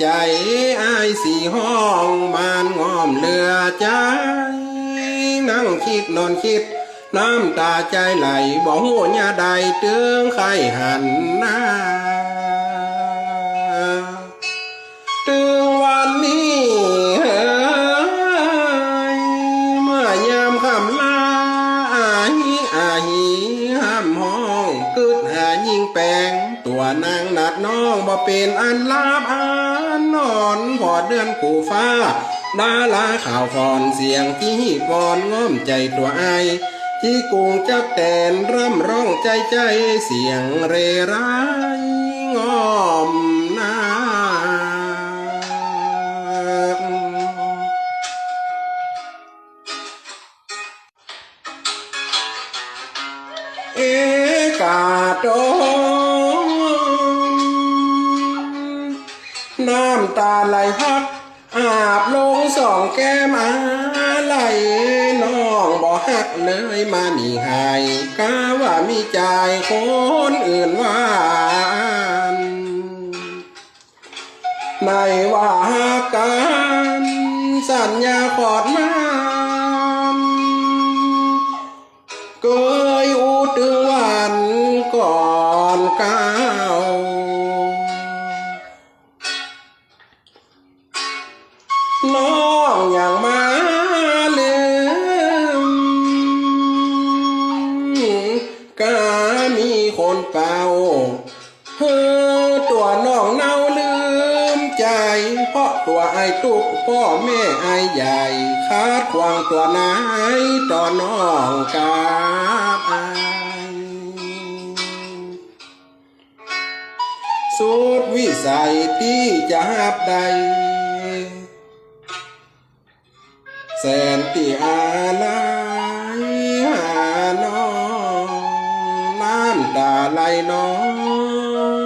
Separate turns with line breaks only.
ใจอายสีห้องบานงอมเหลือใจนั่งคิดนอนคิดน้ำตาใจไหลบ่หูญาใดตึงไข้หันหน้าตึงวันนี้เฮ้ยเมื่อยามค่ำลาอาหีห้ามห้องกึดหายิงแปงตัวนางนัดน้องบ่เป็นอันลาบอันนอนพอเดือนกูฟ้าดาลาข่าวฟอนเสียงที่วอนง้อมใจตัวไอที่กุงจับแตนร่ำร้องใจเสียงเรไรง้อมนาเอกาโดน้ำตาไหลพักอาบลงสองแก้มไหลน้องบ่ฮักเลยมานี่หายกะว่ามีใจคนอื่นว่านไม่ว่ากันสัญญาขอดมันเกยอูตึงวันก่อนก้าวน้องอย่างมาลืมกะมีคนเป่าตัวน้องเน่าลืมใจเพราะตัวไอตุกพ่อแม่ไอใหญ่คาดควางตัวนายต่อน้องกาบไอสุดวิสัยที่จะหับใดแสนที่อะไรหาน้องน้ำตาไหลน้อง